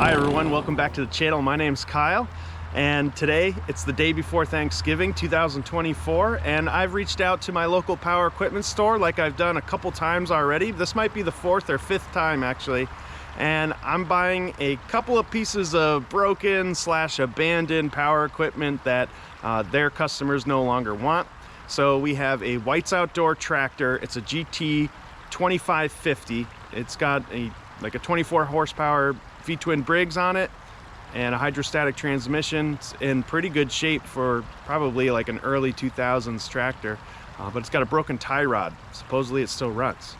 Hi everyone, welcome back to the channel. My name's Kyle, and today it's the day before Thanksgiving 2024, and I've reached out to my local power equipment store like I've done a couple times already. This might be the fourth or fifth time actually, and I'm buying a couple of pieces of broken / abandoned power equipment that their customers no longer want. So we have a White's Outdoor tractor. It's a GT2550. It's got like a 24 horsepower V-twin Briggs on it and a hydrostatic transmission. It's in pretty good shape for probably like an early 2000s tractor, but it's got a broken tie rod. Supposedly it still runs.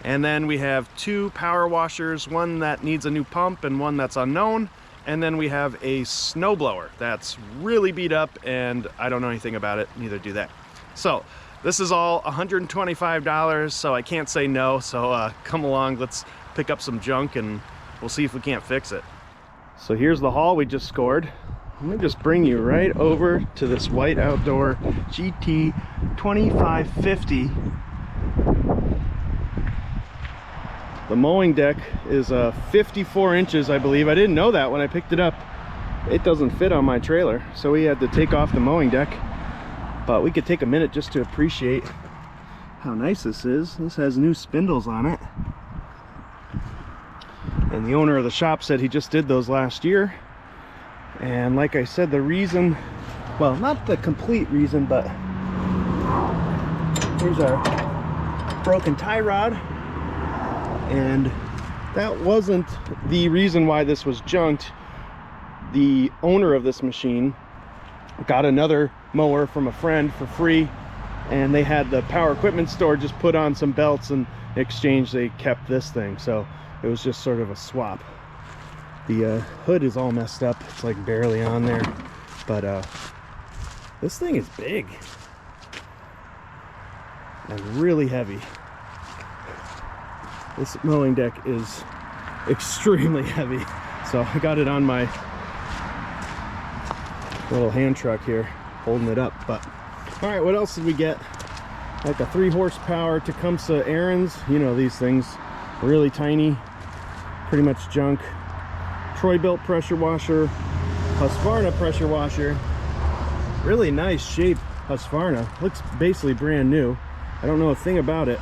And then we have two power washers, one that needs a new pump and one that's unknown. And then we have a snowblower that's really beat up and I don't know anything about it, neither do they. So this is all $125, so I can't say no. So come along, let's pick up some junk and we'll see if we can't fix it. So here's the haul we just scored. Let me just bring you right over to this White Outdoor GT2550. The mowing deck is 54 inches, I believe. I didn't know that when I picked it up. It doesn't fit on my trailer, so we had to take off the mowing deck. But we could take a minute just to appreciate how nice this is. This has new spindles on it. And the owner of the shop said he just did those last year. And like I said, the reason, well, not the complete reason, but here's our broken tie rod. And that wasn't the reason why this was junked. The owner of this machine got another mower from a friend for free, and they had the power equipment store just put on some belts, and in exchange they kept this thing. So it was just sort of a swap. The hood is all messed up. It's like barely on there, but this thing is big and really heavy. This mowing deck is extremely heavy. So I got it on my little hand truck here, holding it up. But all right, what else did we get? Like a 3 horsepower Tecumseh Aaron's, you know, these things, really tiny, pretty much junk. Troy-Bilt pressure washer, Husqvarna pressure washer, really nice shape Husqvarna, looks basically brand new. I don't know a thing about it.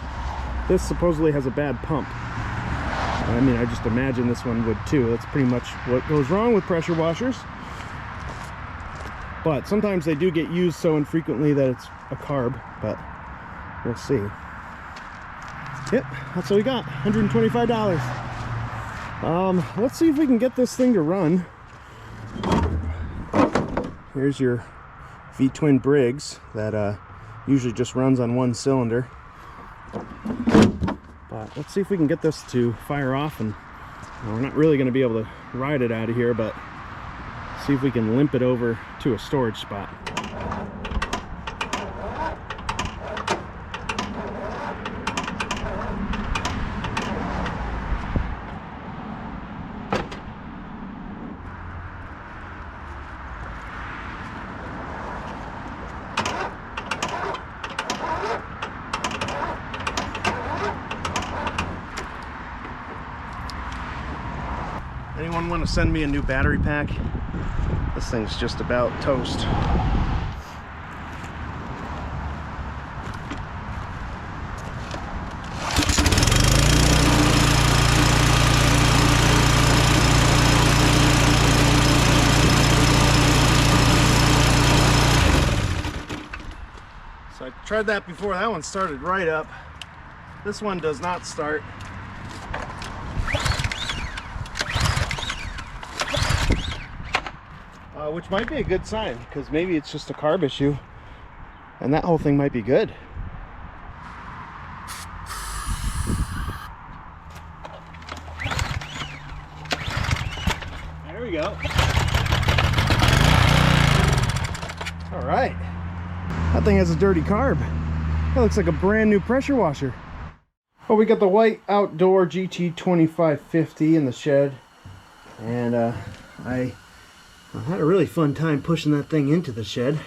This supposedly has a bad pump. I mean, I just imagine this one would too. That's pretty much what goes wrong with pressure washers. But sometimes they do get used so infrequently that it's a carb, but we'll see. Yep, that's what we got, $125. Let's see if we can get this thing to run. Here's your V-twin Briggs that usually just runs on one cylinder. But let's see if we can get this to fire off, and we're not really going to be able to ride it out of here, but see if we can limp it over to a storage spot. Anyone want to send me a new battery pack? This thing's just about toast. So I tried that before. That one started right up. This one does not start. Which might be a good sign, because maybe it's just a carb issue and that whole thing might be good. There we go. All right, that thing has a dirty carb. That looks like a brand new pressure washer. Well, we got the White Outdoor GT2550 in the shed, and I had a really fun time pushing that thing into the shed.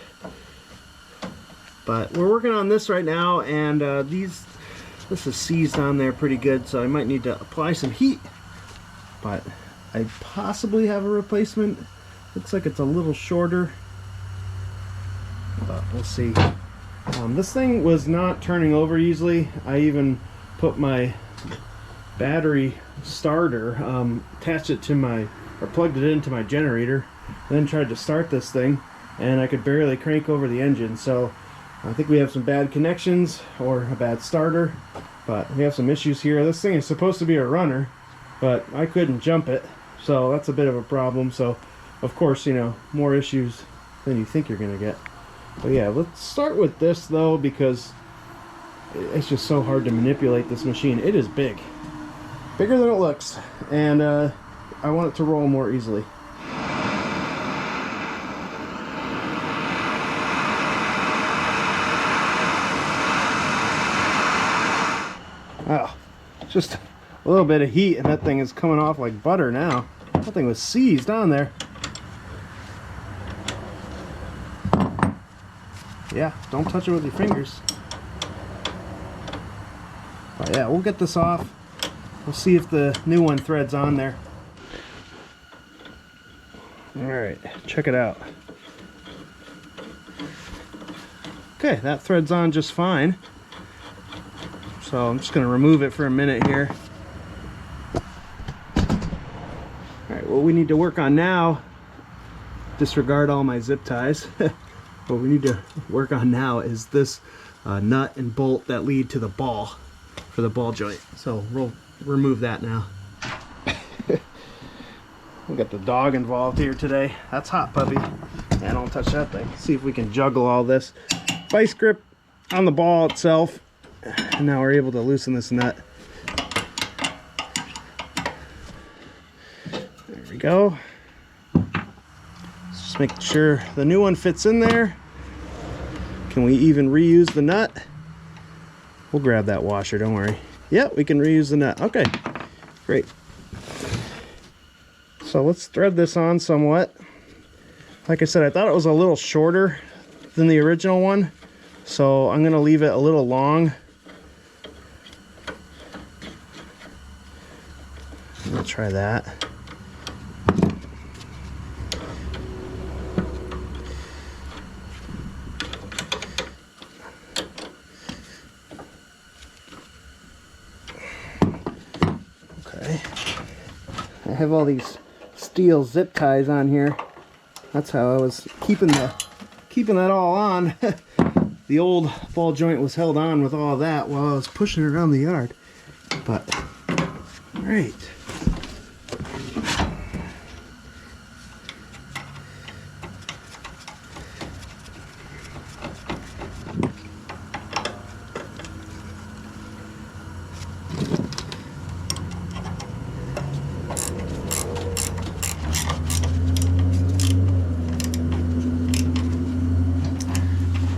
But we're working on this right now, and this is seized on there pretty good, so I might need to apply some heat. But I possibly have a replacement. Looks like it's a little shorter, but we'll see. This thing was not turning over easily. I even put my battery starter, attached it to my, or plugged it into my generator, and then tried to start this thing, and I could barely crank over the engine. So I think we have some bad connections or a bad starter, but we have some issues here. This thing is supposed to be a runner, but I couldn't jump it, so that's a bit of a problem. So of course, you know, more issues than you think you're gonna get. But yeah, let's start with this though, because it's just so hard to manipulate this machine. It is big, bigger than it looks, and I want it to roll more easily. Oh, just a little bit of heat and that thing is coming off like butter now. That thing was seized on there. Yeah, don't touch it with your fingers. But yeah, we'll get this off. We'll see if the new one threads on there. Alright, check it out. Okay, that threads on just fine. So I'm just going to remove it for a minute here. Alright, what we need to work on now, disregard all my zip ties. What we need to work on now is this nut and bolt that lead to the ball, for the ball joint. So we'll remove that now. We got the dog involved here today. That's Hot Puppy. And don't touch that thing. See if we can juggle all this. Vice grip on the ball itself. And now we're able to loosen this nut. There we go. Just making sure the new one fits in there. Can we even reuse the nut? We'll grab that washer, don't worry. Yeah, we can reuse the nut. Okay, great. So let's thread this on somewhat. Like I said, I thought it was a little shorter than the original one, so I'm gonna leave it a little long. I'll try that. Okay. I have all these steel zip ties on here. That's how I was keeping that all on. The old ball joint was held on with all that while I was pushing it around the yard. But great.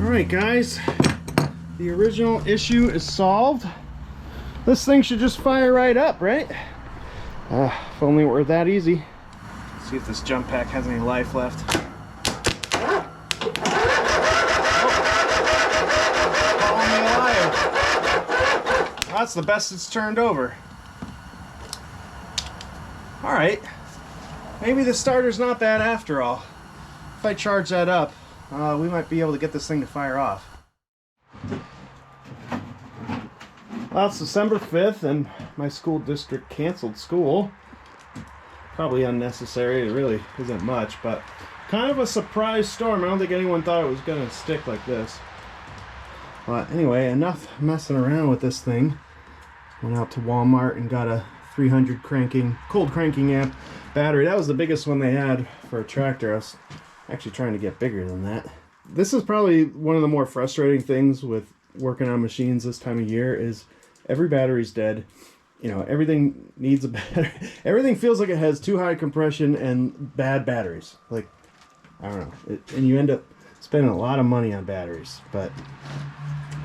Alright guys, the original issue is solved. This thing should just fire right up, right? If only it were that easy. Let's see if this jump pack has any life left. Oh. Calling me a liar. That's the best it's turned over. Alright, maybe the starter's not bad after all. If I charge that up, we might be able to get this thing to fire off. Well, it's December 5th and my school district canceled school. Probably unnecessary, it really isn't much, but kind of a surprise storm. I don't think anyone thought it was going to stick like this. But anyway, enough messing around with this thing. Went out to Walmart and got a 300 cold cranking amp battery. That was the biggest one they had for a tractor. I was actually trying to get bigger than that. This is probably one of the more frustrating things with working on machines this time of year is every battery's dead. You know, everything needs a battery. Everything feels like it has too high compression and bad batteries. Like, I don't know. And you end up spending a lot of money on batteries, but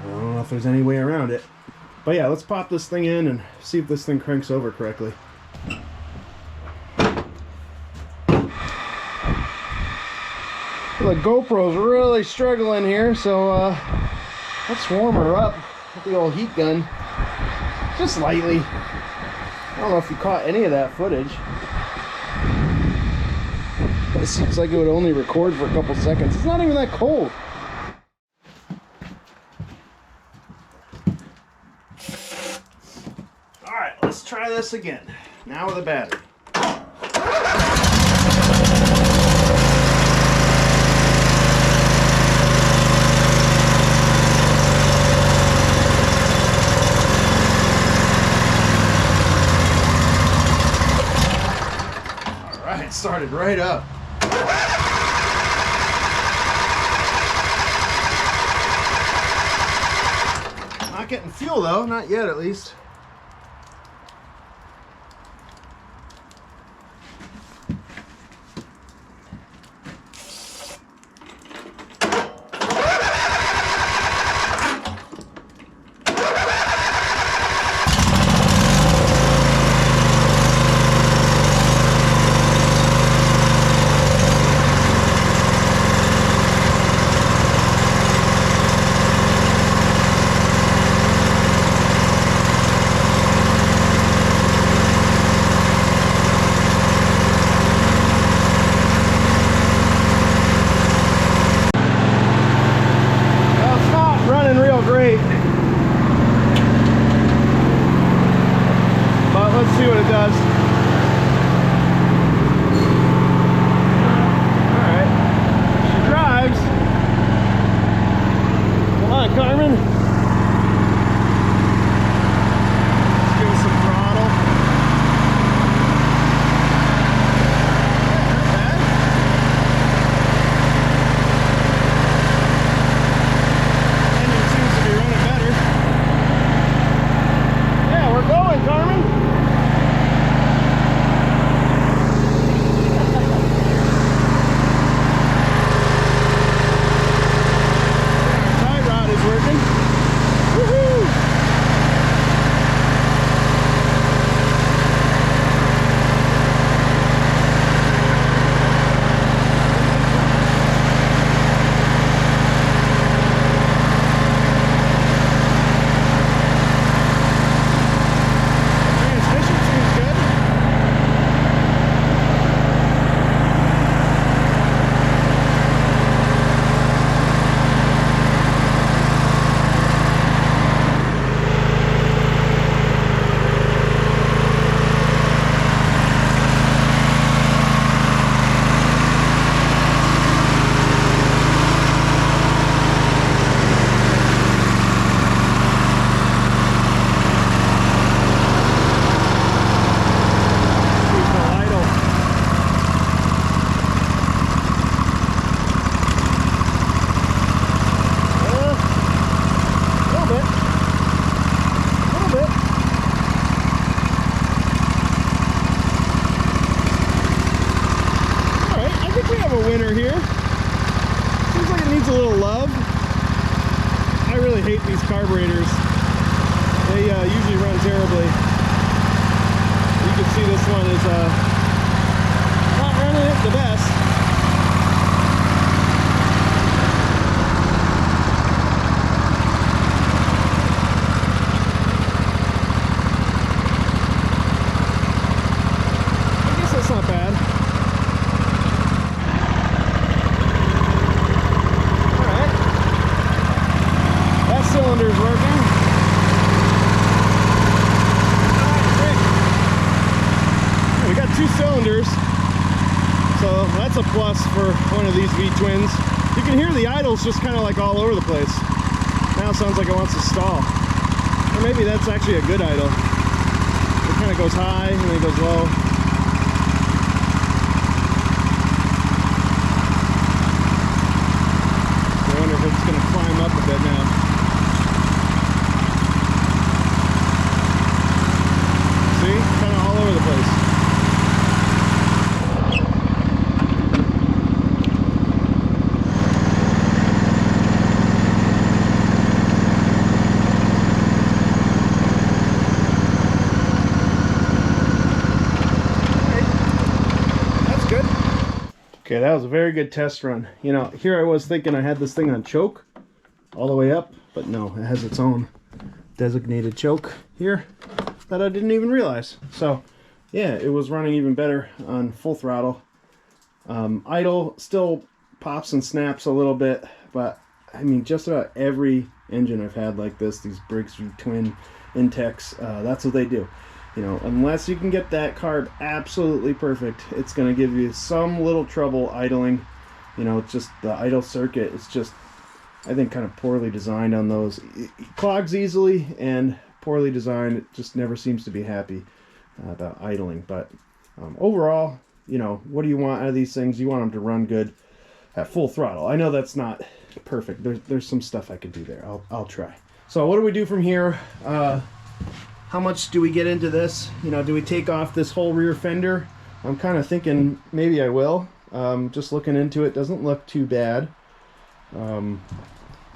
I don't know if there's any way around it. But yeah, let's pop this thing in and see if this thing cranks over correctly. The GoPro's really struggling here, so let's warm her up with the old heat gun, just lightly. I don't know if you caught any of that footage. It seems like it would only record for a couple seconds. It's not even that cold. All right, let's try this again. Now with a battery. All right, started right up. Not getting fuel though, not yet at least. Great, but let's see what it does. All right, she drives. Come on, Carmen. Let's give it some throttle. I really hate these carburetors. They usually run terribly. You can see this one is not running it the best. I guess that's not bad. Cylinder's working. We got 2 cylinders, so that's a plus for one of these V-twins. You can hear the idles just kind of like all over the place. Now it sounds like it wants to stall. Or maybe that's actually a good idle. It kind of goes high and then it goes low. I wonder if it's going to climb up a bit now. Kind of all over the place. That's good. Okay, that was a very good test run. You know, here I was thinking I had this thing on choke all the way up, but no, it has its own designated choke here that I didn't even realize. So yeah, it was running even better on full throttle. Idle still pops and snaps a little bit, but I mean, just about every engine I've had like this, these Briggs V-twin Intex, that's what they do. You know, unless you can get that carb absolutely perfect, it's going to give you some little trouble idling. You know, it's just the idle circuit. It's just, I think, kind of poorly designed on those. It clogs easily, and poorly designed. It just never seems to be happy about idling. But overall, you know, what do you want out of these things? You want them to run good at full throttle. I know that's not perfect. There's some stuff I could do there. I'll try. So what do we do from here? How much do we get into this? You know, do we take off this whole rear fender? I'm kind of thinking maybe I will. Just looking into it, doesn't look too bad. You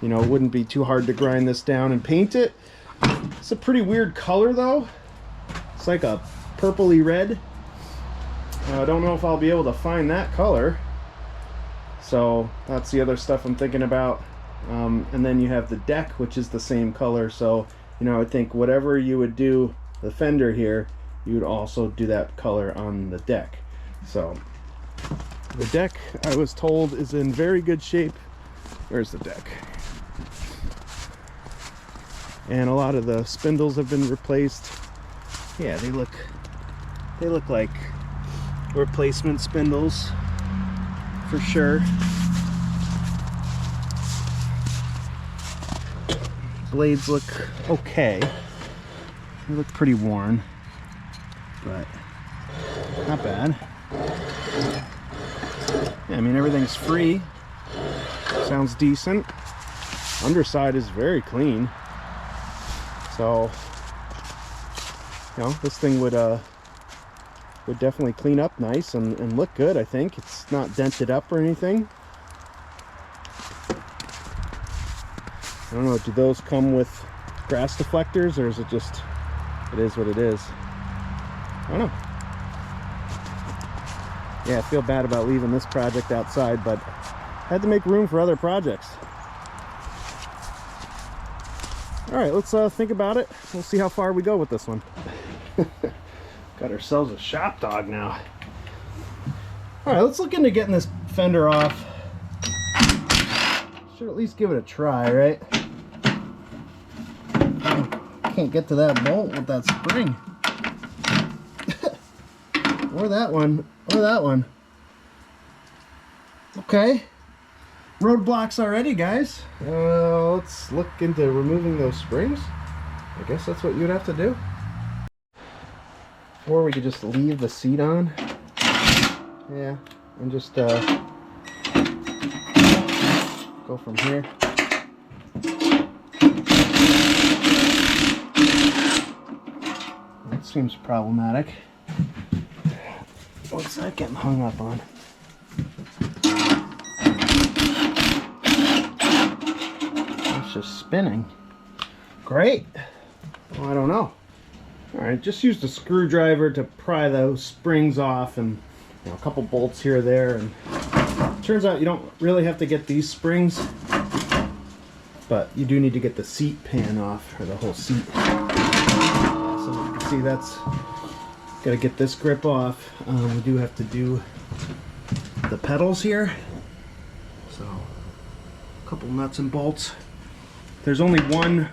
know, it wouldn't be too hard to grind this down and paint it. It's a pretty weird color though. It's like a purpley red. I don't know if I'll be able to find that color. So that's the other stuff I'm thinking about. And then you have the deck, which is the same color. So, you know, I think whatever you would do the fender here, you would also do that color on the deck. So the deck, I was told, is in very good shape. Where's the deck? And a lot of the spindles have been replaced. Yeah, they look like replacement spindles for sure. Blades look okay. They look pretty worn, but not bad. Yeah, I mean, everything's free. Sounds decent. Underside is very clean. So, you know, this thing would definitely clean up nice and look good, I think. It's not dented up or anything. I don't know, do those come with grass deflectors, or is it just, it is what it is? I don't know. Yeah, I feel bad about leaving this project outside, but I had to make room for other projects. All right, let's think about it. We'll see how far we go with this one. Got ourselves a shop dog now. All right, let's look into getting this fender off. Should at least give it a try, right? Can't get to that bolt with that spring. Or that one, or that one. Okay. Roadblocks already, guys. Let's look into removing those springs. I guess that's what you'd have to do. Or we could just leave the seat on. Yeah, and just go from here. That seems problematic. What's that getting hung up on? It's just spinning. Great. Well, I don't know. Alright, just used a screwdriver to pry those springs off, and you know, a couple bolts here or there, and turns out you don't really have to get these springs, but you do need to get the seat pan off, or the whole seat. So you can see that's got to get this grip off. We do have to do the pedals here, so a couple nuts and bolts. There's only one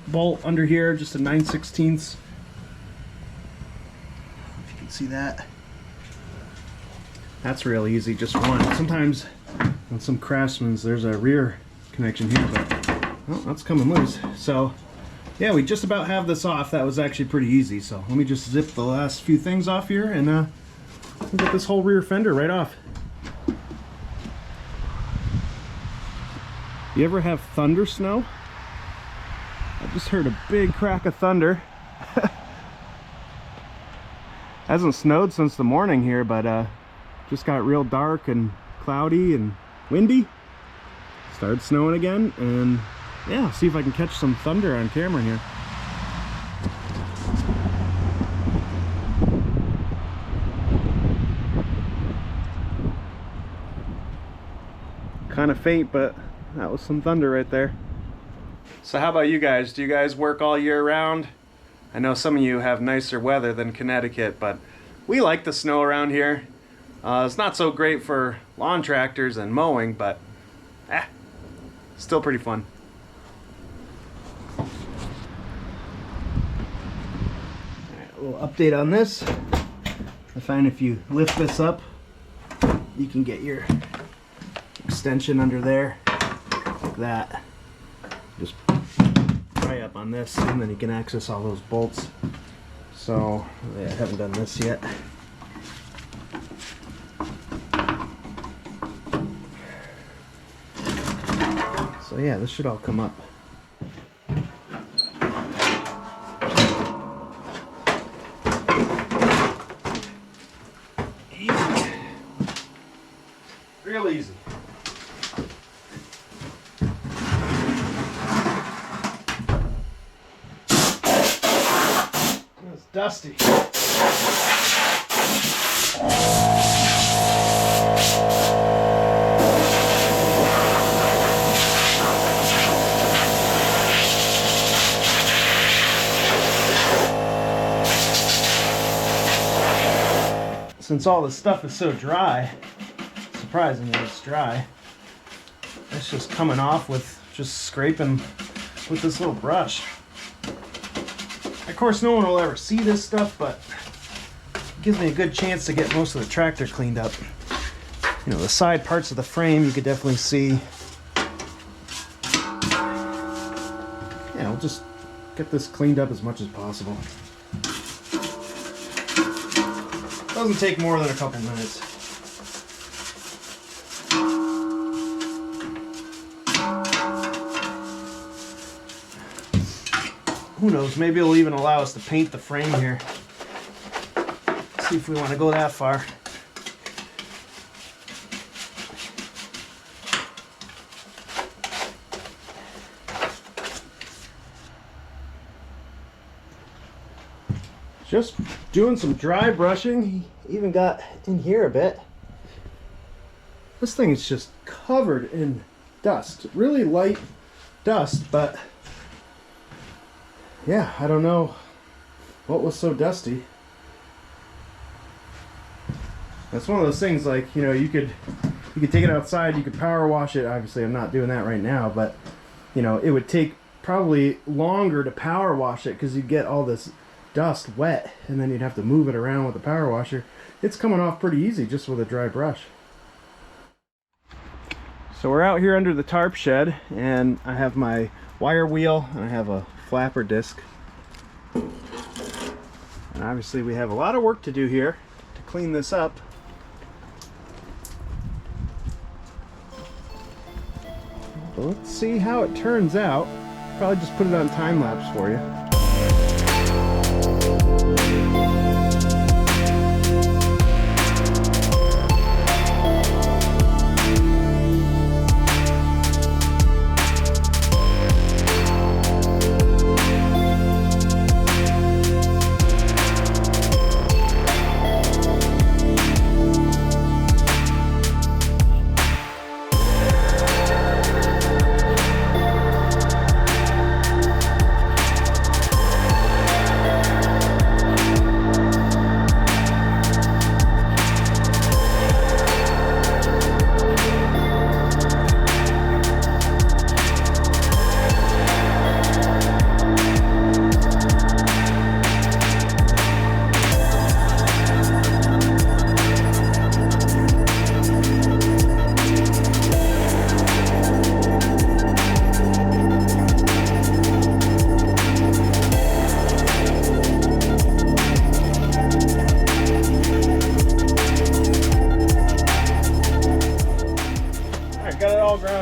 bolt under here, just a 9/16. If you can see that. That's real easy, just one. Sometimes on some Craftsman's there's a rear connection here, but well, that's coming loose. So yeah, we just about have this off. That was actually pretty easy. So let me just zip the last few things off here, and we'll get this whole rear fender right off. You ever have thunder snow? I just heard a big crack of thunder. Hasn't snowed since the morning here, but just got real dark and cloudy and windy. Started snowing again, and yeah, see if I can catch some thunder on camera here. Kind of faint, but that was some thunder right there. So how about you guys? Do you guys work all year round? I know some of you have nicer weather than Connecticut, but we like the snow around here. It's not so great for lawn tractors and mowing, but still pretty fun. A little update on this. I find if you lift this up, you can get your extension under there like that. Just pry up on this and then you can access all those bolts. So I haven't done this yet. So yeah, this should all come up. Easy. Real easy. It's dusty. Since all this stuff is so dry, surprisingly it's dry, it's just coming off with just scraping with this little brush. Of course, no one will ever see this stuff, but it gives me a good chance to get most of the tractor cleaned up. You know, the side parts of the frame you could definitely see. Yeah, we'll just get this cleaned up as much as possible. Doesn't take more than a couple minutes. Who knows, maybe it'll even allow us to paint the frame here. See if we want to go that far. Just doing some dry brushing, even got in here a bit. This thing is just covered in dust, really light dust, but yeah, I don't know what was so dusty. That's one of those things, like, you know, you could take it outside, you could power wash it. Obviously I'm not doing that right now, but you know, it would take probably longer to power wash it because you'd get all this dust wet and then you'd have to move it around with the power washer. It's coming off pretty easy just with a dry brush. So we're out here under the tarp shed and I have my wire wheel and I have a flapper disc. And obviously we have a lot of work to do here to clean this up. But let's see how it turns out. Probably just put it on time lapse for you.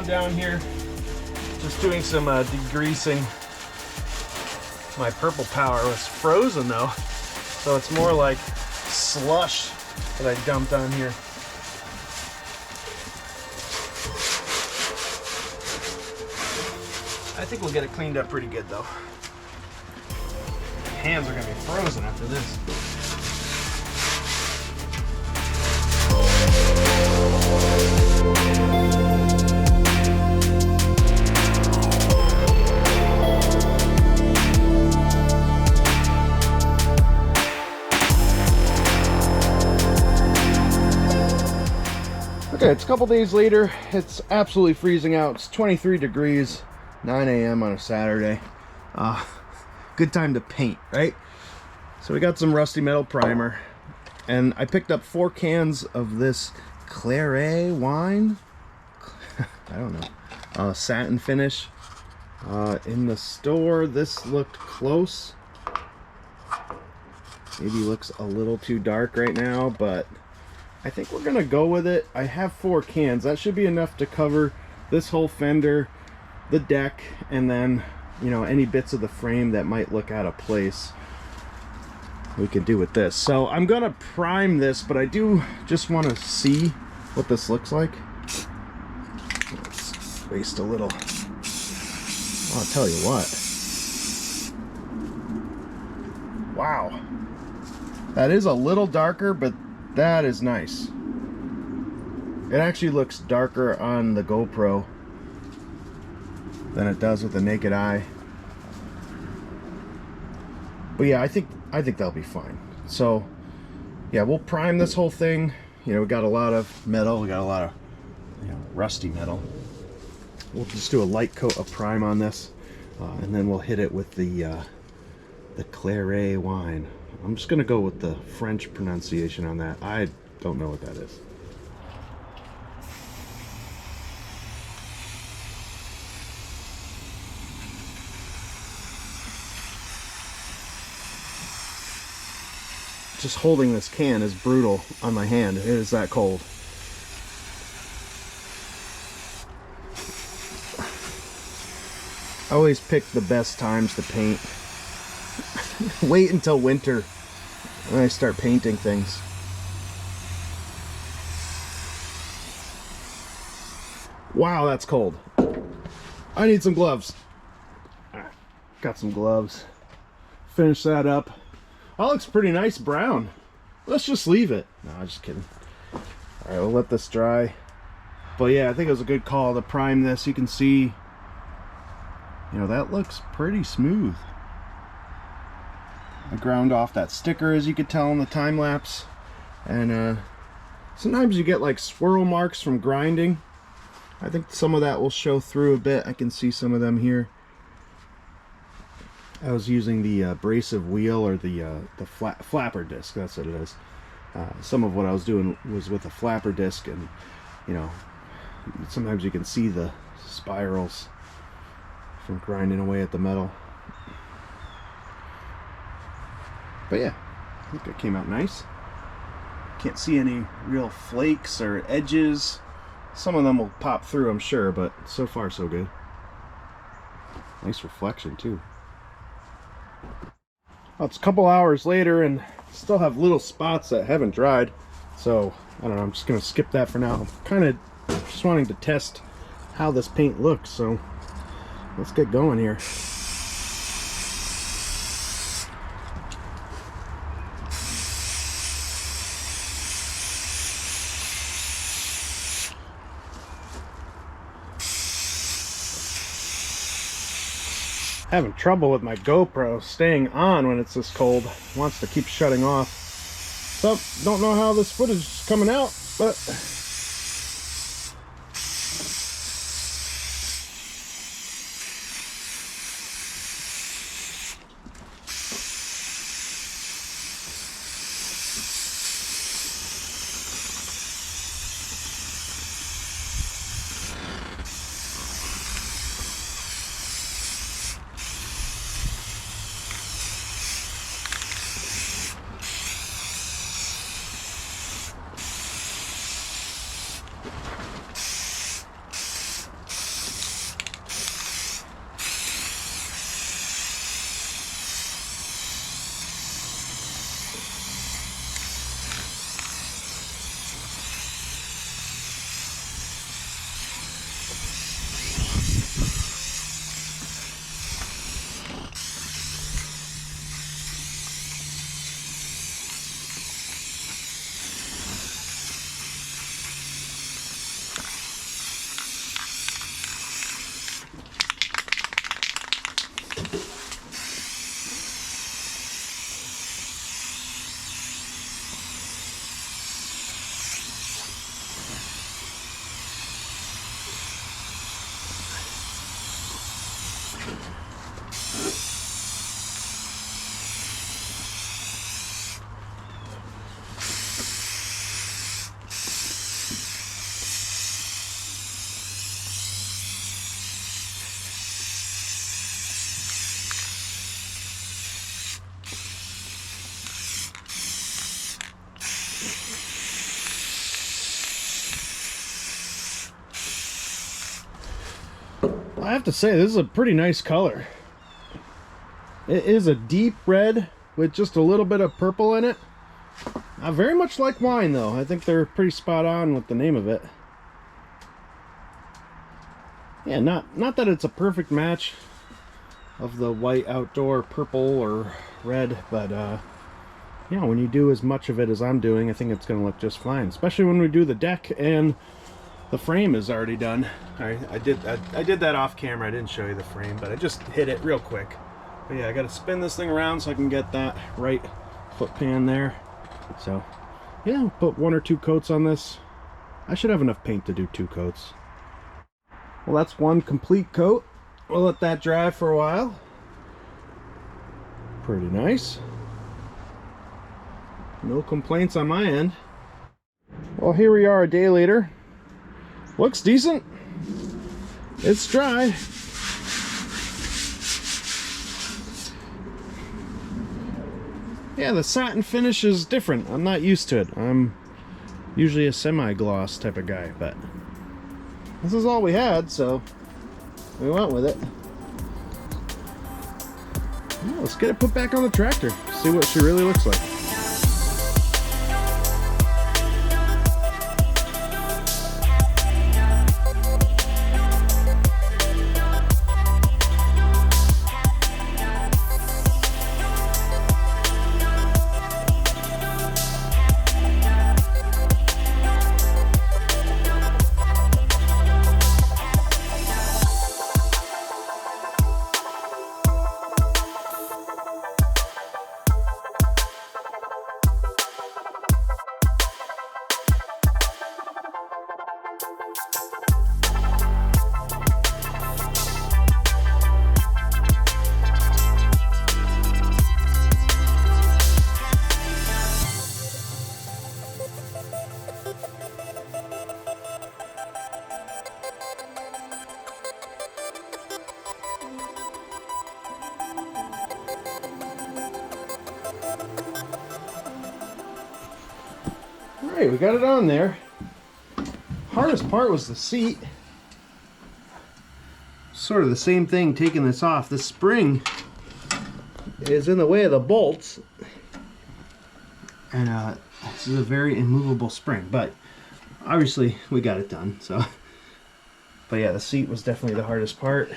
Down here, just doing some degreasing. My purple power was frozen though, so it's more like slush that I dumped on here. I think we'll get it cleaned up pretty good though. Hands are gonna be frozen after this. Okay, it's a couple days later. It's absolutely freezing out. It's 23 degrees, 9 a.m. on a Saturday. Good time to paint, right? So we got some rusty metal primer, and I picked up 4 cans of this claret wine. I don't know. Satin finish. In the store, this looked close. Maybe looks a little too dark right now, but I think we're gonna go with it. I have 4 cans. That should be enough to cover this whole fender, the deck, and then, you know, any bits of the frame that might look out of place. We can do with this. So I'm gonna prime this, but I do just want to see what this looks like. Let's waste a little. I'll tell you what. Wow. That is a little darker, but that is nice. It actually looks darker on the GoPro than it does with the naked eye. But yeah, I think that'll be fine. So yeah, we'll prime this whole thing. You know, we got a lot of metal, we got a lot of, you know, rusty metal. We'll just do a light coat of prime on this, and then we'll hit it with the claret wine. I'm just gonna go with the French pronunciation on that. I don't know what that is. Just holding this can is brutal on my hand. It is that cold. I always pick the best times to paint. Wait until winter when I start painting things. Wow, that's cold. I need some gloves. Got some gloves. Finish that up. That looks pretty nice brown. Let's just leave it. No, I'm just kidding. All right, we'll let this dry. But yeah, I think it was a good call to prime this. You can see, you know, that looks pretty smooth. I ground off that sticker, as you could tell in the time lapse, and sometimes you get like swirl marks from grinding. I think some of that will show through a bit. I can see some of them here. I was using the abrasive wheel, or the flapper disc. That's what it is. Some of what I was doing was with a flapper disc, and you know, sometimes you can see the spirals from grinding away at the metal. But yeah, I think it came out nice. Can't see any real flakes or edges. Some of them will pop through, I'm sure, but so far so good. Nice reflection too. Well, it's a couple hours later and still have little spots that haven't dried. So, I don't know, I'm just gonna skip that for now. I'm kind of just wanting to test how this paint looks, so let's get going here. Having trouble with my GoPro staying on when it's this cold. It wants to keep shutting off. So, don't know how this footage is coming out, but I have to say, this is a pretty nice color. It is a deep red with just a little bit of purple in it. I very much like wine, though. I think they're pretty spot on with the name of it. Yeah, not that it's a perfect match of the white outdoor purple or red, but yeah, when you do as much of it as I'm doing, I think it's going to look just fine, especially when we do the deck and the frame is already done. All right, I did that off camera. I didn't show you the frame, but I just hit it real quick. But yeah, I got to spin this thing around so I can get that right foot pan there. So yeah, put 1 or 2 coats on this. I should have enough paint to do 2 coats. Well, that's 1 complete coat. We'll let that dry for a while. Pretty nice. No complaints on my end. Well, here we are a day later. Looks decent. It's dry. Yeah, the satin finish is different. I'm not used to it. I'm usually a semi-gloss type of guy, but this is all we had, so we went with it. Well, let's get it put back on the tractor, see what she really looks like. Alright, we got it on there. Hardest part was the seat. Sort of the same thing taking this off. The spring is in the way of the bolts. And this is a very immovable spring, but obviously we got it done. So, but yeah, the seat was definitely the hardest part.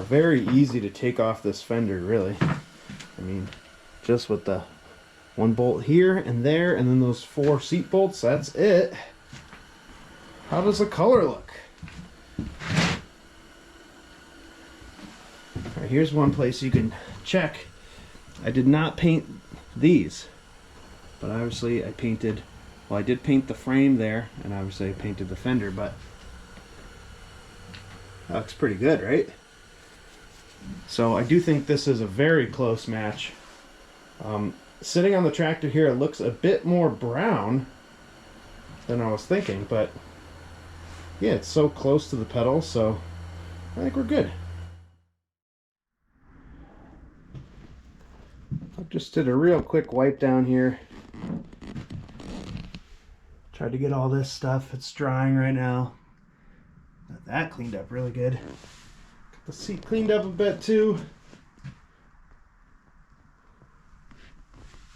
Very easy to take off this fender, really. I mean, just with the 1 bolt here and there, and then those 4 seat bolts, that's it. How does the color look? Alright, here's one place you can check. I did not paint these, but obviously I painted, well, I did paint the frame there, and obviously I painted the fender, but that looks pretty good, right? So I do think this is a very close match. Sitting on the tractor here, it looks a bit more brown than I was thinking, but yeah, it's so close to the pedal, so I think we're good. I just did a real quick wipe down here. Tried to get all this stuff. It's drying right now. Got that cleaned up really good. Got the seat cleaned up a bit too.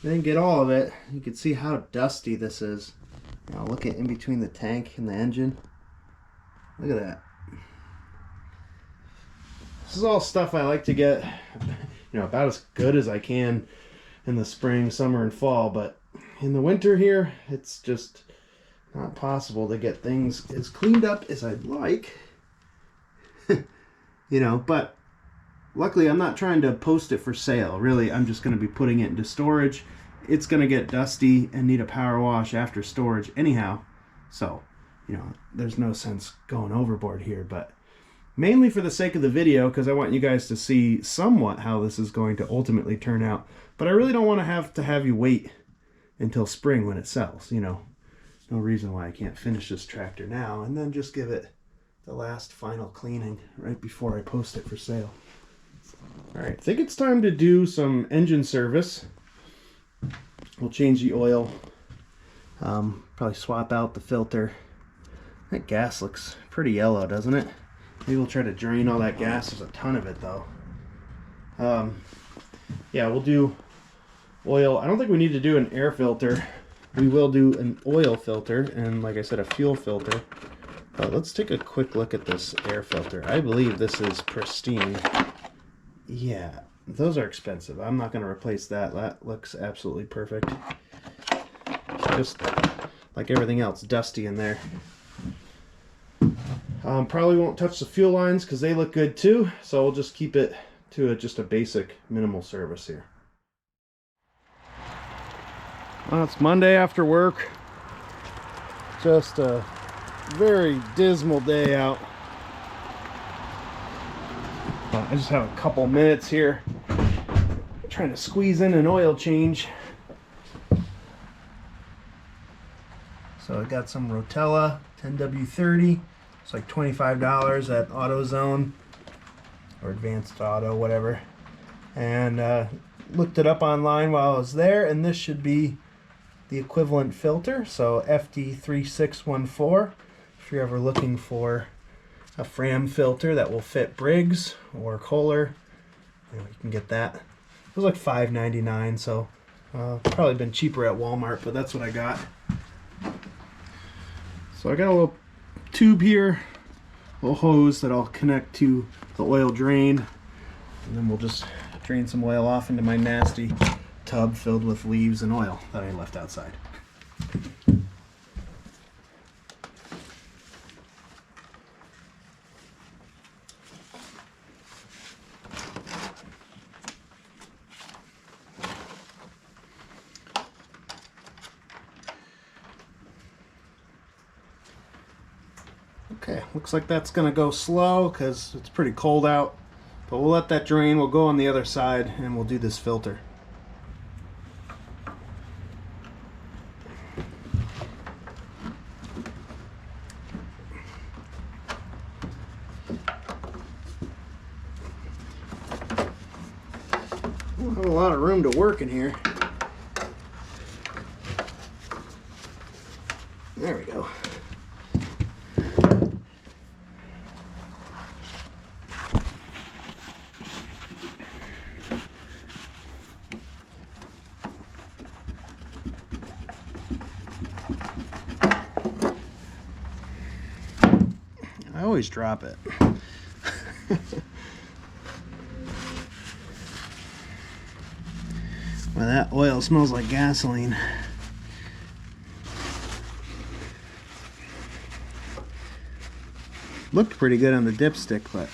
I didn't get all of it. You can see how dusty this is. Now look at in between the tank and the engine. Look at that. This is all stuff I like to get, you know, about as good as I can in the spring, summer, and fall. But in the winter here, it's just not possible to get things as cleaned up as I'd like. You know, but luckily I'm not trying to post it for sale. Really, I'm just going to be putting it into storage. It's going to get dusty and need a power wash after storage anyhow. So, you know, there's no sense going overboard here, but mainly for the sake of the video, because I want you guys to see somewhat how this is going to ultimately turn out. But I really don't want to have you wait until spring when it sells, you know. No reason why I can't finish this tractor now and then just give it the last final cleaning right before I post it for sale. Alright, I think it's time to do some engine service. We'll change the oil, probably swap out the filter, That gas looks pretty yellow, doesn't it? Maybe we'll try to drain all that gas. There's a ton of it though. Yeah, we'll do oil. I don't think we need to do an air filter. We will do an oil filter and, like I said, a fuel filter. But let's take a quick look at this air filter. I believe this is pristine. Yeah, those are expensive. I'm not going to replace that. That looks absolutely perfect. Just like everything else, dusty in there. Probably won't touch the fuel lines because they look good too. So we'll just keep it to just a basic minimal service here. Well, it's Monday after work. Just a very dismal day out. I just have a couple minutes here. Trying to squeeze in an oil change. So I got some Rotella 10W30. It's like $25 at AutoZone or Advanced Auto, whatever. And looked it up online while I was there, and this should be the equivalent filter. So FD3614. If you're ever looking for a Fram filter that will fit Briggs or Kohler, you can get that. It was like $5.99, so probably been cheaper at Walmart, but that's what I got. So I got a little tube here, a little hose that I'll connect to the oil drain, and then we'll just drain some oil off into my nasty tub filled with leaves and oil that I left outside. Okay, looks like that's gonna go slow because it's pretty cold out, but we'll let that drain. We'll go on the other side and we'll do this filter. We'll have a lot of room to work in here. There we go. I always drop it. Well, that oil smells like gasoline. Looked pretty good on the dipstick, but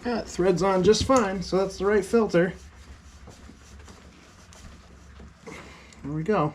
yeah, it threads on just fine, so that's the right filter. There we go.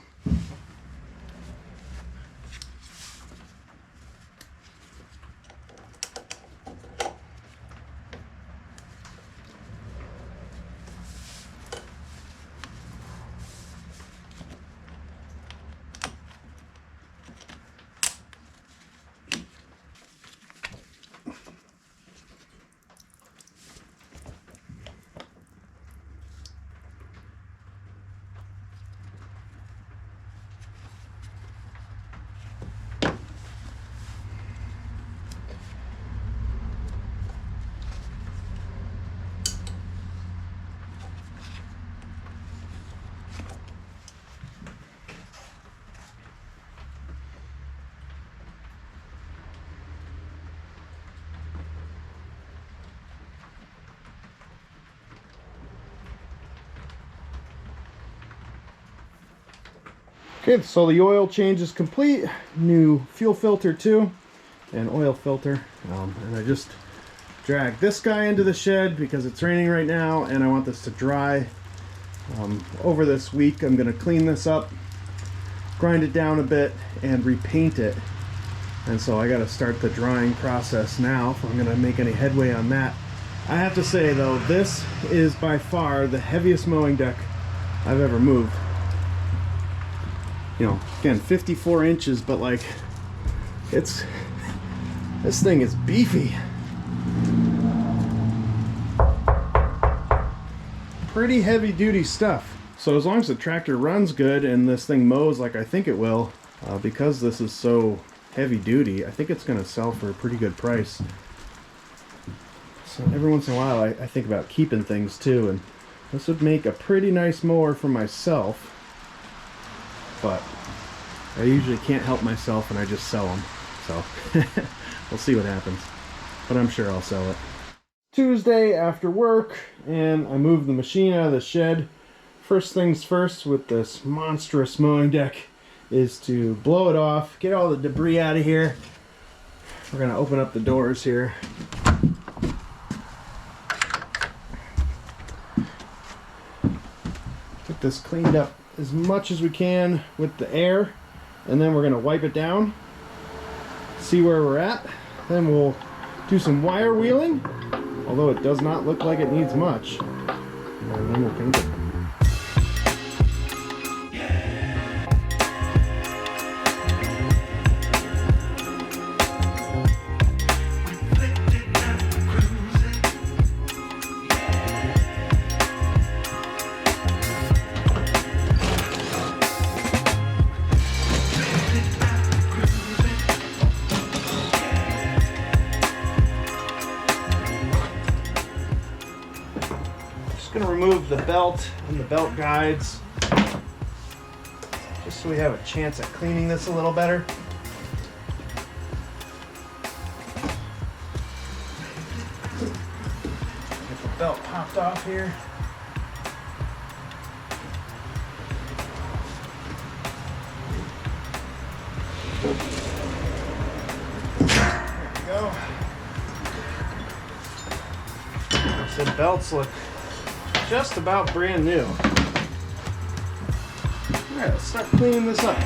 Okay, so the oil change is complete. New fuel filter too, and oil filter. And I just dragged this guy into the shed because it's raining right now and I want this to dry. Over this week I'm going to clean this up, grind it down a bit, and repaint it And so I got to start the drying process now if I'm going to make any headway on that. I have to say though, this is by far the heaviest mowing deck I've ever moved. You know, again, 54 inches, but like, this thing is beefy. Pretty heavy duty stuff. So as long as the tractor runs good and this thing mows like I think it will, because this is so heavy duty, I think it's going to sell for a pretty good price. So every once in a while I think about keeping things too, and this would make a pretty nice mower for myself, but I usually can't help myself and I just sell them. So we'll see what happens, but I'm sure I'll sell it. Tuesday after work, and I moved the machine out of the shed. First things first with this monstrous mowing deck is to blow it off, get all the debris out of here. We're going to open up the doors here. Get this cleaned up as much as we can with the air, and then we're going to wipe it down, see where we're at. Then we'll do some wire wheeling, although it does not look like it needs much, and then we'll paint it. Gonna remove the belt and the belt guides just so we have a chance at cleaning this a little better. Get the belt popped off here. There we go. The belts look just about brand new. Alright, let's start cleaning this up.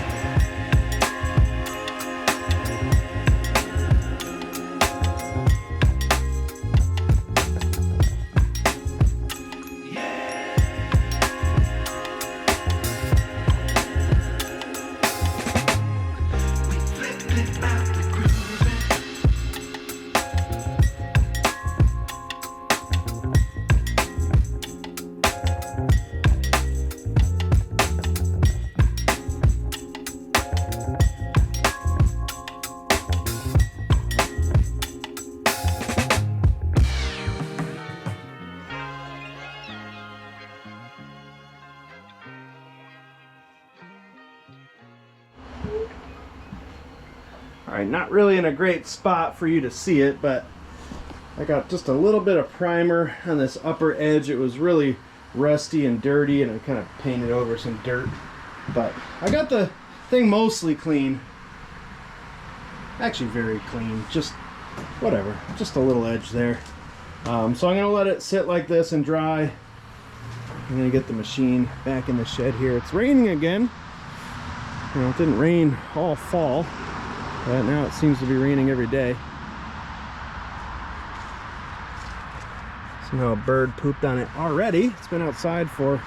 Alright, not really in a great spot for you to see it, but I got just a little bit of primer on this upper edge. It was really rusty and dirty, and I kind of painted over some dirt. But I got the thing mostly clean. Actually very clean, just whatever, just a little edge there. So I'm going to let it sit like this and dry. I'm going to get the machine back in the shed here. It's raining again. You know, it didn't rain all fall, but now it seems to be raining every day. Somehow a bird pooped on it already. It's been outside for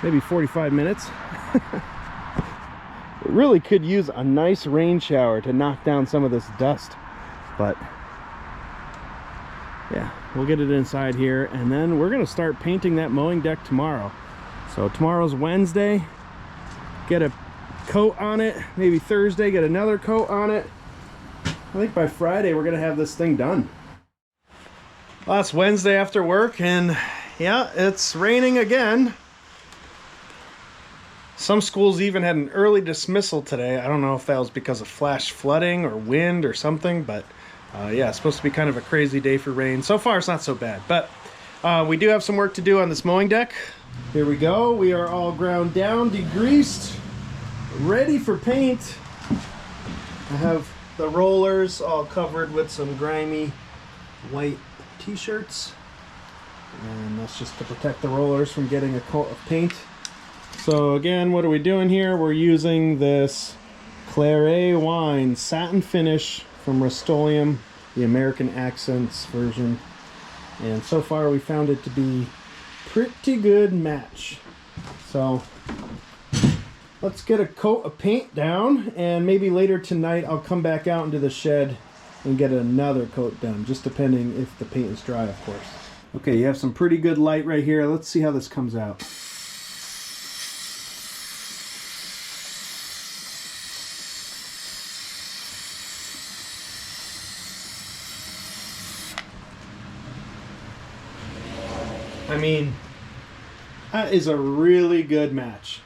maybe 45 minutes. It really could use a nice rain shower to knock down some of this dust, but yeah, we'll get it inside here, and then we're going to start painting that mowing deck tomorrow. So tomorrow's Wednesday. Get a coat on it, maybe Thursday get another coat on it. I think by Friday we're gonna have this thing done. Well, it's Wednesday after work, and yeah, it's raining again. Some schools even had an early dismissal today. I don't know if that was because of flash flooding or wind or something, but yeah, it's supposed to be kind of a crazy day for rain. So far it's not so bad, but we do have some work to do on this mowing deck. Here we go. We are all ground down, degreased, ready for paint. I have the rollers all covered with some grimy white t-shirts, and that's just to protect the rollers from getting a coat of paint. So again, what are we doing here? We're using this Claret wine, satin finish from Rust-Oleum, the American Accents version. And so far we found it to be pretty good match. So let's get a coat of paint down, and maybe later tonight I'll come back out into the shed and get another coat done, just depending if the paint is dry, of course. Okay, you have some pretty good light right here. Let's see how this comes out. I mean, that is a really good match.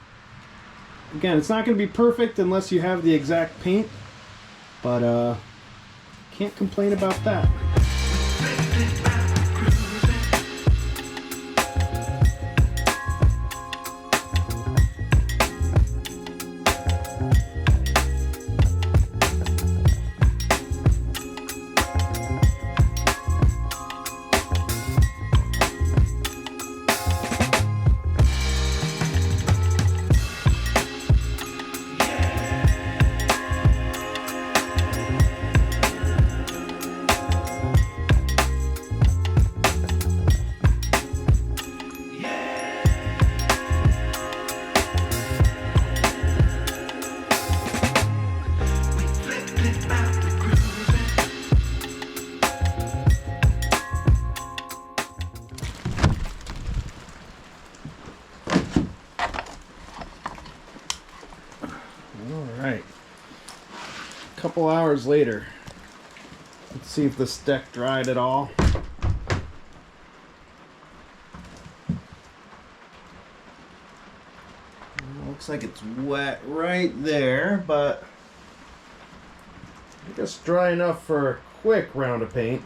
Again, it's not going to be perfect unless you have the exact paint, but can't complain about that. Alright, a couple hours later, let's see if this deck dried at all. Looks like it's wet right there, but I guess dry enough for a quick round of paint.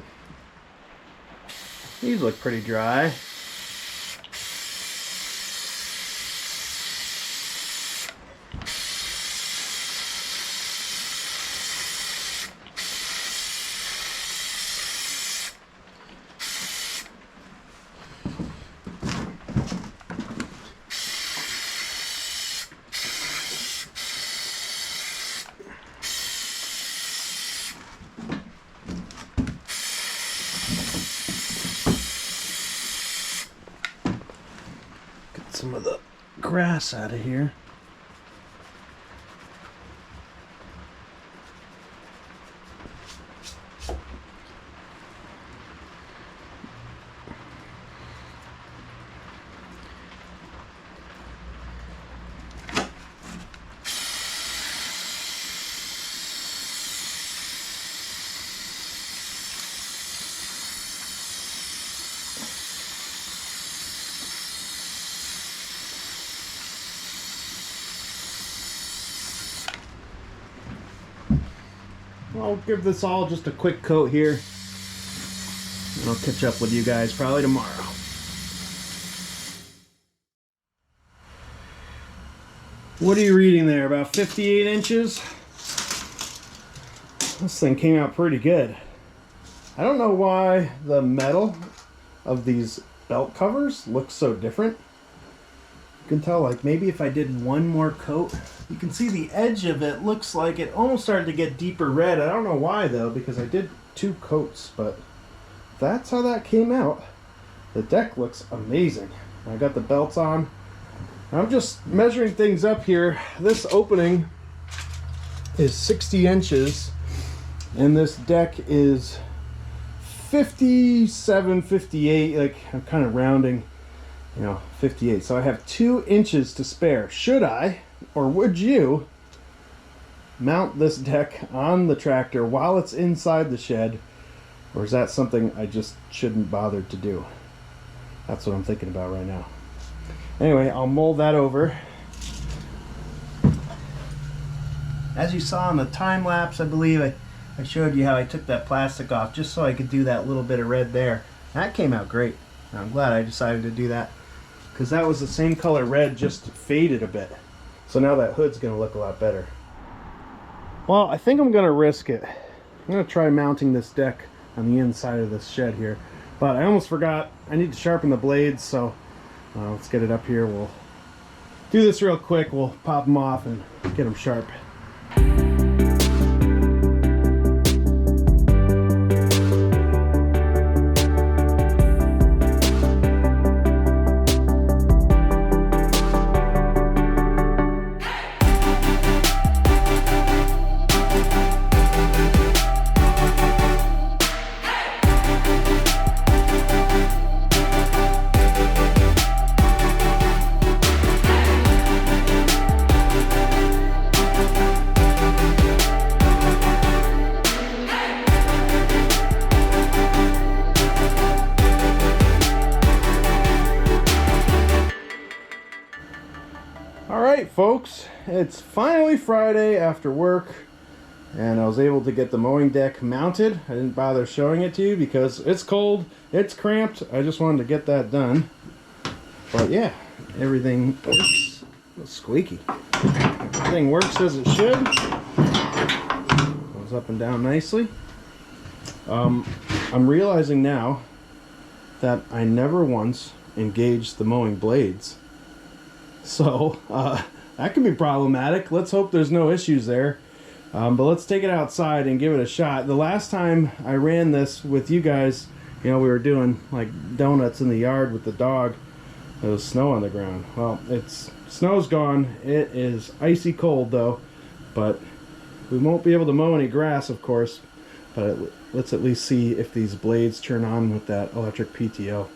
These look pretty dry. Some of the grass out of here. I'll give this all just a quick coat here, and I'll catch up with you guys probably tomorrow. What are you reading there? About 58 inches? This thing came out pretty good. I don't know why the metal of these belt covers looks so different. You can tell, like, maybe if I did one more coat, you can see the edge of it looks like it almost started to get deeper red. I don't know why though, because I did 2 coats, but that's how that came out. The deck looks amazing. I got the belts on. I'm just measuring things up here. This opening is 60 inches and this deck is 57, 58, like I'm kind of rounding, you know, 58. So I have 2 inches to spare. Should I, or would you, mount this deck on the tractor while it's inside the shed, or is that something I just shouldn't bother to do? That's what I'm thinking about right now. Anyway, I'll mold that over. As you saw in the time lapse, I believe I showed you how I took that plastic off just so I could do that little bit of red there. That came out great. I'm glad I decided to do that, because that was the same color red, just faded a bit. So now that hood's gonna look a lot better. Well, I think I'm gonna risk it. I'm gonna try mounting this deck on the inside of this shed here, but I almost forgot I need to sharpen the blades, so let's get it up here. We'll do this real quick. We'll pop them off and get them sharp. Alright folks, it's finally Friday after work, and I was able to get the mowing deck mounted. I didn't bother showing it to you because it's cold, it's cramped. I just wanted to get that done. But yeah, everything works. It's squeaky. Everything works as it should. Goes up and down nicely. I'm realizing now that I never once engaged the mowing blades. So that could be problematic. Let's hope there's no issues there. But let's take it outside and give it a shot. The last time I ran this with you guys, you know, we were doing like donuts in the yard with the dog. There was snow on the ground. Well, snow's gone. It is icy cold though, but we won't be able to mow any grass, of course. But let's at least see if these blades turn on with that electric PTO.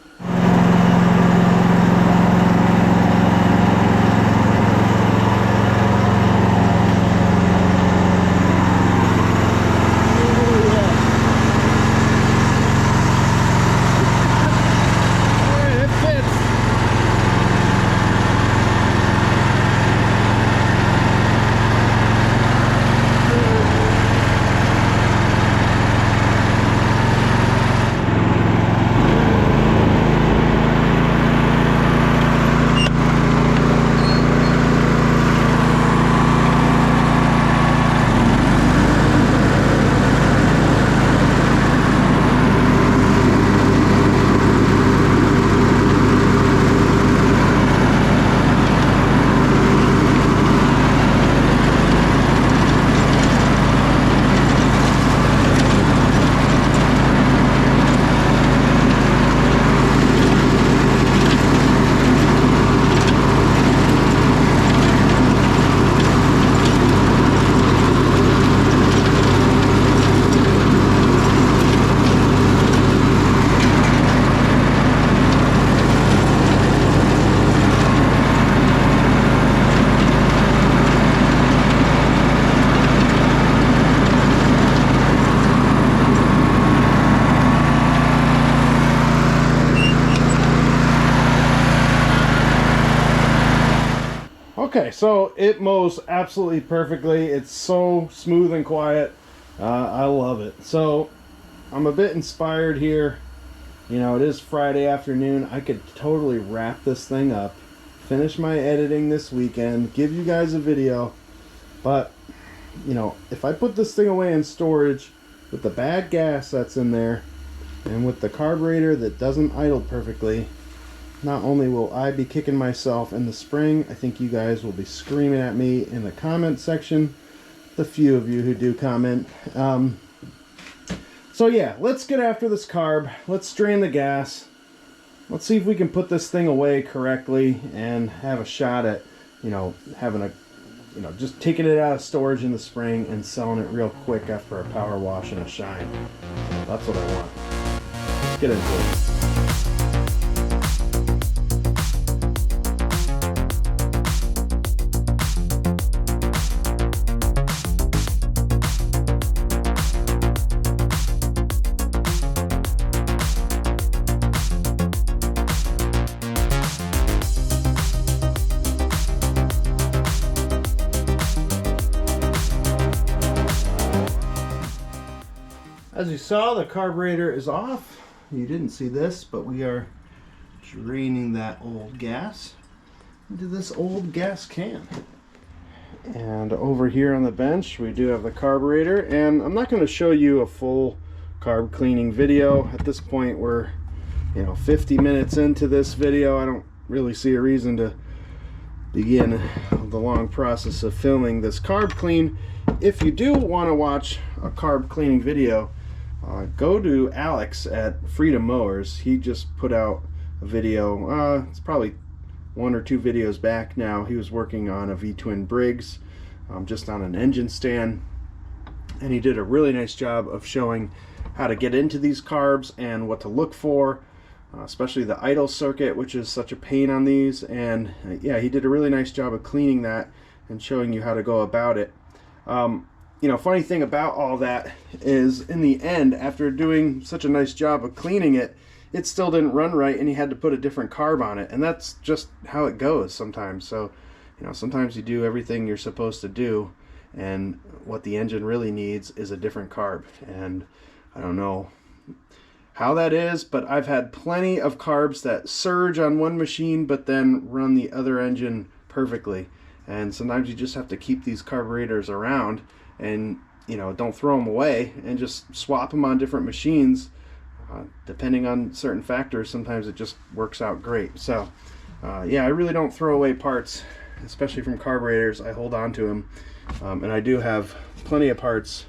Okay, so it mows absolutely perfectly. It's so smooth and quiet. I love it. So I'm a bit inspired here. You know, it is Friday afternoon. I could totally wrap this thing up, finish my editing this weekend, give you guys a video. But, you know, if I put this thing away in storage with the bad gas that's in there and with the carburetor that doesn't idle perfectly, not only will I be kicking myself in the spring, I think you guys will be screaming at me in the comment section, the few of you who do comment. So yeah, let's get after this carb. Let's drain the gas. Let's see if we can put this thing away correctly and have a shot at, you know, having a, you know, just taking it out of storage in the spring and selling it real quick after a power wash and a shine. That's what I want. Let's get into it. As you saw, the carburetor is off. You didn't see this, but we are draining that old gas into this old gas can. And over here on the bench, we do have the carburetor, and I'm not going to show you a full carb cleaning video. At this point, we're, you know, 50 minutes into this video. I don't really see a reason to begin the long process of filming this carb clean. If you do want to watch a carb cleaning video, go to Alex at Freedom Mowers. He just put out a video, it's probably 1 or 2 videos back now. He was working on a V-twin Briggs, just on an engine stand, and he did a really nice job of showing how to get into these carbs and what to look for, especially the idle circuit, which is such a pain on these. And yeah, he did a really nice job of cleaning that and showing you how to go about it. You know, funny thing about all that is, in the end, after doing such a nice job of cleaning it, it still didn't run right, and he had to put a different carb on it. And that's just how it goes sometimes. So, You know, sometimes you do everything you're supposed to do, and what the engine really needs is a different carb. And I don't know how that is, but I've had plenty of carbs that surge on one machine but then run the other engine perfectly. And sometimes you just have to keep these carburetors around, and you know, don't throw them away, and just swap them on different machines. Depending on certain factors, sometimes it just works out great. So yeah, I really don't throw away parts, especially from carburetors. I hold on to them, and I do have plenty of parts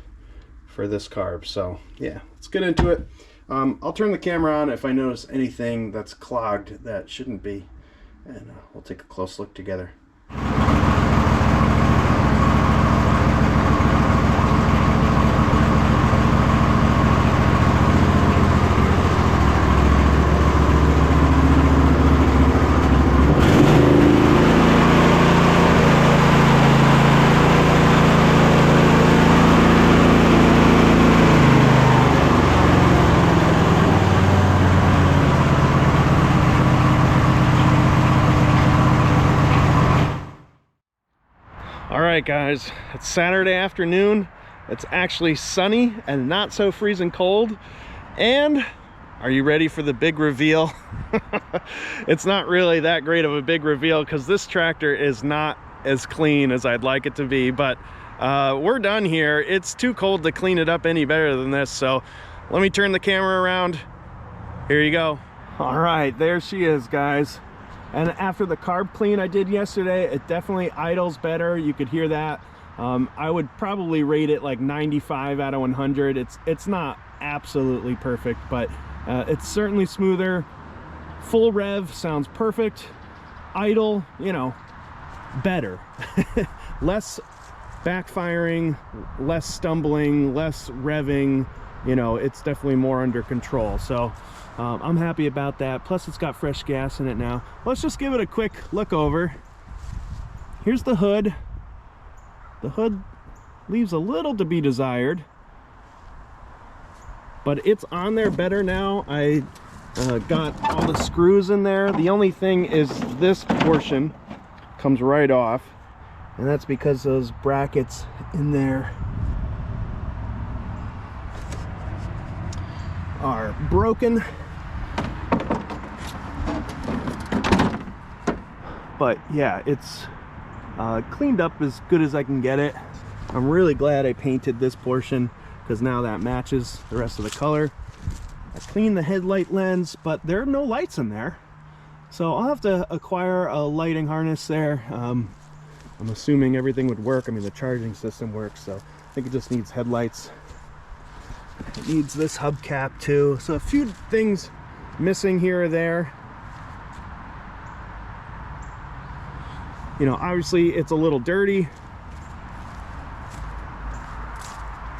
for this carb. So yeah, let's get into it. I'll turn the camera on if I notice anything that's clogged that shouldn't be, and we'll take a close look together. Alright guys, it's Saturday afternoon. It's actually sunny and not so freezing cold. And are you ready for the big reveal? It's not really that great of a big reveal because this tractor is not as clean as I'd like it to be, but we're done here. It's too cold to clean it up any better than this, so let me turn the camera around. Here you go. Alright, there she is, guys. And after the carb clean I did yesterday, it definitely idles better. You could hear that. I would probably rate it like 95 out of 100. It's not absolutely perfect, but it's certainly smoother. Full rev sounds perfect. Idle, you know, better. Less backfiring, less stumbling, less revving. You know, it's definitely more under control. So I'm happy about that. Plus it's got fresh gas in it now. Let's just give it a quick look over. Here's the hood. The hood leaves a little to be desired, but it's on there better now. I got all the screws in there. The only thing is this portion comes right off, and that's because those brackets in there are broken. But yeah, it's cleaned up as good as I can get it. I'm really glad I painted this portion because now that matches the rest of the color. I cleaned the headlight lens, but there are no lights in there, so I'll have to acquire a lighting harness there. I'm assuming everything would work. I mean, the charging system works, so I think it just needs headlights. It needs this hubcap too, so a few things missing here or there. You know, obviously it's a little dirty,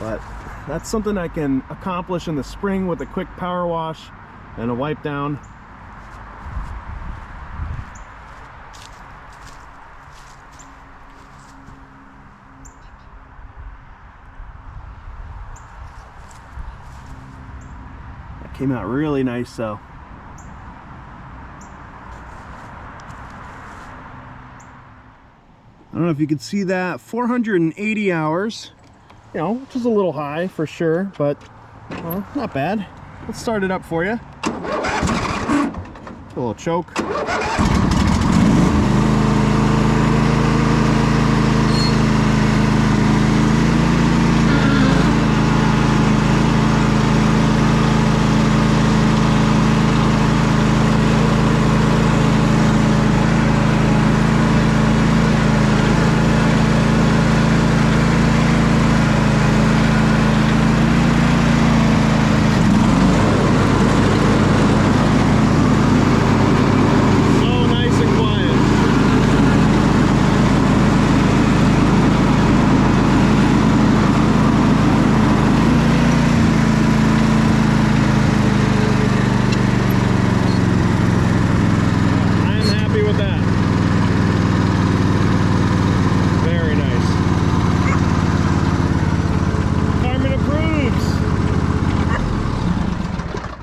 but that's something I can accomplish in the spring with a quick power wash and a wipe down. That came out really nice though. I don't know if you can see that, 480 hours, you know, which is a little high for sure, but well, not bad. Let's start it up for you. A little choke.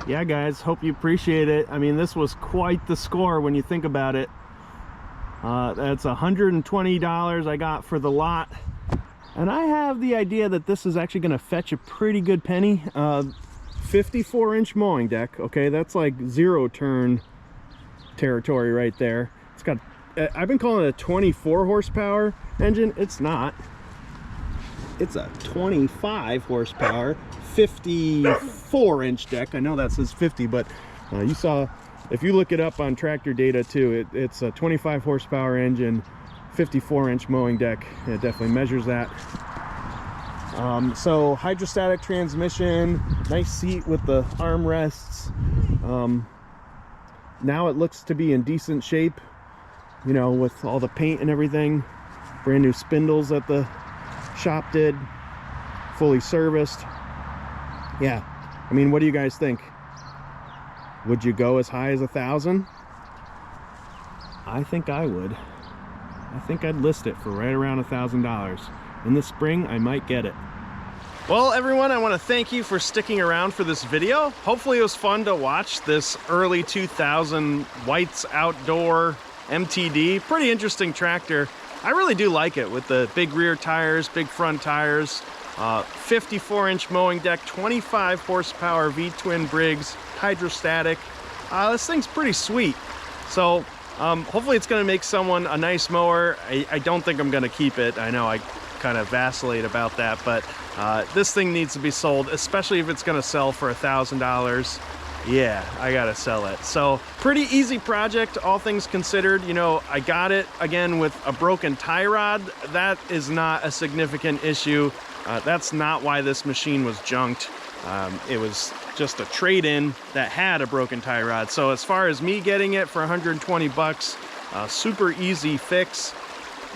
Yeah guys, hope you appreciate it. I mean, this was quite the score when you think about it. That's $120 I got for the lot. And I have the idea that this is actually going to fetch a pretty good penny. 54-inch mowing deck. Okay, that's like 0 turn territory right there. It's got, I've been calling it a 24 horsepower engine. It's not. It's a 25 horsepower 54-inch deck. I know that says 50, but you saw, if you look it up on tractor data too, it's a 25 horsepower engine, 54-inch mowing deck. It definitely measures that. So hydrostatic transmission, nice seat with the armrests. Now it looks to be in decent shape, you know, with all the paint and everything. Brand new spindles that the shop did, fully serviced. Yeah, I mean, what do you guys think? Would you go as high as 1,000? I think I would. I think I'd list it for right around $1,000. In the spring, I might get it. Well, everyone, I want to thank you for sticking around for this video. Hopefully it was fun to watch this early 2000 White's Outdoor MTD. Pretty interesting tractor. I really do like it with the big rear tires, big front tires, 54-inch mowing deck, 25 horsepower V-twin Briggs, hydrostatic. This thing's pretty sweet. So hopefully it's going to make someone a nice mower. I don't think I'm going to keep it. I know I kind of vacillate about that, but this thing needs to be sold, especially if it's going to sell for $1,000. Yeah, I gotta sell it. So pretty easy project, all things considered. You know, I got it again with a broken tie rod. That is not a significant issue. That's not why this machine was junked. It was just a trade-in that had a broken tie rod. So as far as me getting it for 120 bucks, super easy fix.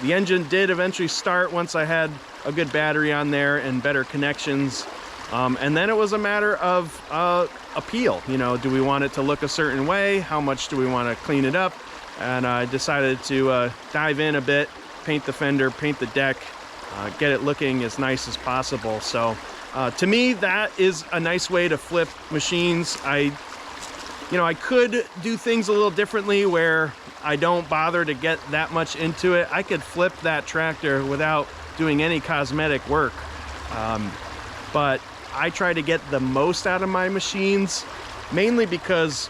The engine did eventually start once I had a good battery on there and better connections. And then it was a matter of appeal. You know, do we want it to look a certain way? How much do we want to clean it up? And I decided to dive in a bit, paint the fender, paint the deck, get it looking as nice as possible. So to me, that is a nice way to flip machines. I could do things a little differently where I don't bother to get that much into it. I could flip that tractor without doing any cosmetic work. But I try to get the most out of my machines, mainly because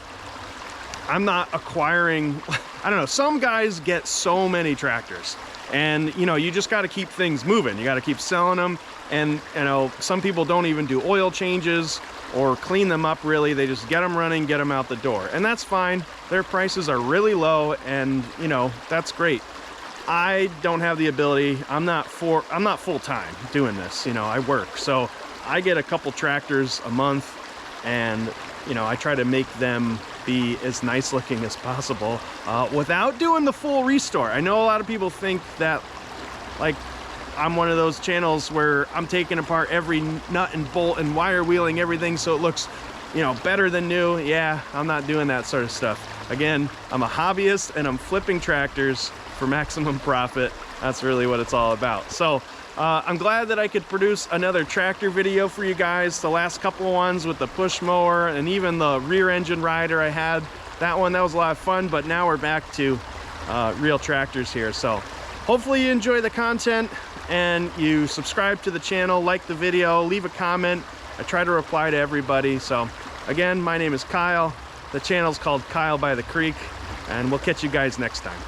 I'm not acquiring, I don't know, some guys get so many tractors and, you know, you just got to keep things moving. You got to keep selling them. And, you know, some people don't even do oil changes or clean them up really. They just get them running, get them out the door. And that's fine. Their prices are really low and, you know, that's great. I don't have the ability. I'm not full-time doing this. You know, I work. So I get a couple tractors a month and, you know, I try to make them be as nice looking as possible without doing the full restore. I know a lot of people think that, like, I'm one of those channels where I'm taking apart every nut and bolt and wire wheeling everything so it looks, you know, better than new. Yeah, I'm not doing that sort of stuff. Again, I'm a hobbyist and I'm flipping tractors for maximum profit. That's really what it's all about. So I'm glad that I could produce another tractor video for you guys. The last couple of ones with the push mower and even the rear engine rider I had, that was a lot of fun, but now we're back to real tractors here. So hopefully you enjoy the content and you subscribe to the channel, like the video, leave a comment. I try to reply to everybody. So again, my name is Kyle. The channel's called Kyle by the Creek, and we'll catch you guys next time.